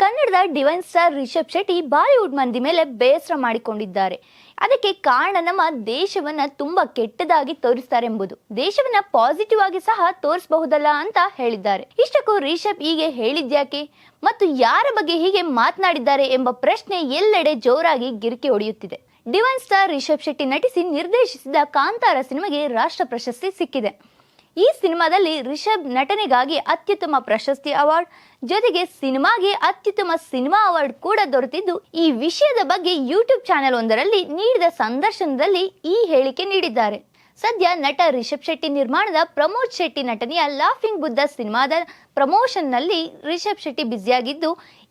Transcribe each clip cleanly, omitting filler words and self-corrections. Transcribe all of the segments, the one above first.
ಕನ್ನಡದ divine star Rishab Shetty Bollywood ಮಂದಿ ಮೇಲೆ ಬೇಸರ ಮಾಡಿಕೊಂಡಿದ್ದಾರೆ. ಅದಕ್ಕೆ ಕಾರಣ ನಮ್ಮ ದೇಶವನ್ನ ತುಂಬಾ ಕೆಟ್ಟದಾಗಿ ತೋರಿಸ್ತಾರೆ ಎಂಬುದು. ದೇಶವನ್ನ ಪಾಸಿಟಿವ್ ಆಗಿ ಸಹ ತೋರಿಸಬಹುದಲ್ಲ ಅಂತ ಹೇಳಿದ್ದಾರೆ. ಇಷ್ಟಕ್ಕೂ ರಿಷಬ್ ಹೀಗೆ ಹೇಳಿದ್ಯಾಕೆ ಮತ್ತು ಯಾರ ಬಗ್ಗೆ ಹೀಗೆ ಮಾತನಾಡಿದ್ದಾರೆ ಎಂಬ ಪ್ರಶ್ನೆ ಎಲ್ಲೆಡೆ ಜೋರಾಗಿ ಗಿರಿಕಿ ಹೊಡೆಯುತ್ತಿದೆ. ಡಿವೈನ್ ಸ್ಟಾರ್ ರಿಷಬ್ ಶೆಟ್ಟಿ ನಟಿಸಿ ನಿರ್ದೇಶಿಸಿದ ಕಾಂತಾರ ಸಿನಿಮಾಗೆ ರಾಷ್ಟ್ರ ಪ್ರಶಸ್ತಿ ಸಿಕ್ಕಿದೆ. ಈ ಸಿನಿಮಾದಲ್ಲಿ ರಿಷಬ್ ನಟನೆಗಾಗಿ ಅತ್ಯುತ್ತಮ ಪ್ರಶಸ್ತಿ ಅವಾರ್ಡ್ ಜೊತೆಗೆ ಸಿನಿಮಾಗೆ ಅತ್ಯುತ್ತಮ ಸಿನಿಮಾ ಅವಾರ್ಡ್ ಕೂಡ ದೊರೆತಿದ್ದು, ಈ ವಿಷಯದ ಬಗ್ಗೆ ಯೂಟ್ಯೂಬ್ ಚಾನೆಲ್ ಒಂದರಲ್ಲಿ ನೀಡಿದ ಸಂದರ್ಶನದಲ್ಲಿ ಈ ಹೇಳಿಕೆ ನೀಡಿದ್ದಾರೆ. ಸದ್ಯ ನಟ ರಿಷಬ್ ಶೆಟ್ಟಿ ನಿರ್ಮಾಣದ ಪ್ರಮೋದ್ ಶೆಟ್ಟಿ ನಟನೆಯ ಲಾಫಿಂಗ್ ಬುದ್ಧ ಸಿನಿಮಾದ ಪ್ರಮೋಷನ್ ನಲ್ಲಿ ರಿಷಬ್ ಶೆಟ್ಟಿ ಬ್ಯುಸಿಯಾಗಿದ್ದು,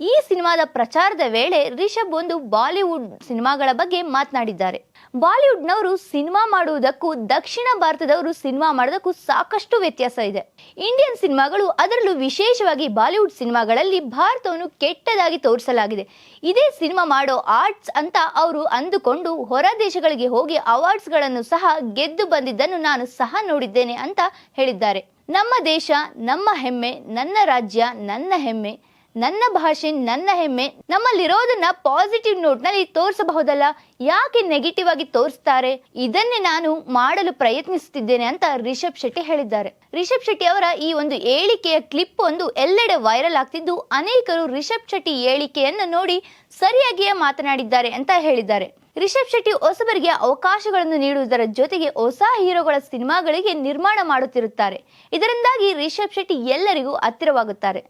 ಈ ಸಿನಿಮಾದ ಪ್ರಚಾರದ ವೇಳೆ ರಿಷಬ್ ಒಂದು ಬಾಲಿವುಡ್ ಸಿನಿಮಾಗಳ ಬಗ್ಗೆ ಮಾತನಾಡಿದ್ದಾರೆ. ಬಾಲಿವುಡ್ನವರು ಸಿನಿಮಾ ಮಾಡುವುದಕ್ಕೂ ದಕ್ಷಿಣ ಭಾರತದವರು ಸಿನಿಮಾ ಮಾಡೋದಕ್ಕೂ ಸಾಕಷ್ಟು ವ್ಯತ್ಯಾಸ ಇದೆ. ಇಂಡಿಯನ್ ಸಿನಿಮಾಗಳು, ಅದರಲ್ಲೂ ವಿಶೇಷವಾಗಿ ಬಾಲಿವುಡ್ ಸಿನಿಮಾಗಳಲ್ಲಿ ಭಾರತವನ್ನು ಕೆಟ್ಟದಾಗಿ ತೋರಿಸಲಾಗಿದೆ. ಇದೇ ಸಿನಿಮಾ ಮಾಡೋ ಆರ್ಟ್ಸ್ ಅಂತ ಅವರು ಅಂದುಕೊಂಡು ಹೊರ ದೇಶಗಳಿಗೆ ಹೋಗಿ ಅವಾರ್ಡ್ಸ್ಗಳನ್ನು ಸಹ ಗೆದ್ದು ಬಂದಿದ್ದನ್ನು ನಾನು ಸಹ ನೋಡಿದ್ದೇನೆ ಅಂತ ಹೇಳಿದ್ದಾರೆ. ನಮ್ಮ ದೇಶ ನಮ್ಮ ಹೆಮ್ಮೆ, ನನ್ನ ರಾಜ್ಯ ನನ್ನ ಹೆಮ್ಮೆ, ನನ್ನ ಭಾಷೆ ನನ್ನ ಹೆಮ್ಮೆ, ನಮ್ಮಲ್ಲಿರೋದನ್ನ ಪಾಸಿಟಿವ್ ನೋಟ್ ನಲ್ಲಿ ತೋರಿಸಬಹುದಲ್ಲ, ಯಾಕೆ ನೆಗೆಟಿವ್ ಆಗಿ ತೋರಿಸ್ತಾರೆ, ಇದನ್ನೇ ನಾನು ಮಾಡಲು ಪ್ರಯತ್ನಿಸುತ್ತಿದ್ದೇನೆ ಅಂತ ರಿಷಬ್ ಶೆಟ್ಟಿ ಹೇಳಿದ್ದಾರೆ. ರಿಷಬ್ ಶೆಟ್ಟಿ ಅವರ ಈ ಒಂದು ಹೇಳಿಕೆಯ ಕ್ಲಿಪ್ ಒಂದು ಎಲ್ಲೆಡೆ ವೈರಲ್ ಆಗ್ತಿದ್ದು, ಅನೇಕರು ರಿಷಬ್ ಶೆಟ್ಟಿ ಹೇಳಿಕೆಯನ್ನು ನೋಡಿ ಸರಿಯಾಗಿಯೇ ಮಾತನಾಡಿದ್ದಾರೆ ಅಂತ ಹೇಳಿದ್ದಾರೆ. ರಿಷಬ್ ಶೆಟ್ಟಿ ಹೊಸಬರಿಗೆ ಅವಕಾಶಗಳನ್ನು ನೀಡುವುದರ ಜೊತೆಗೆ ಹೊಸ ಹೀರೋಗಳ ಸಿನಿಮಾಗಳಿಗೆ ನಿರ್ಮಾಣ ಮಾಡುತ್ತಿರುತ್ತಾರೆ. ಇದರಿಂದಾಗಿ ರಿಷಬ್ ಶೆಟ್ಟಿ ಎಲ್ಲರಿಗೂ ಹತ್ತಿರವಾಗುತ್ತಾರೆ.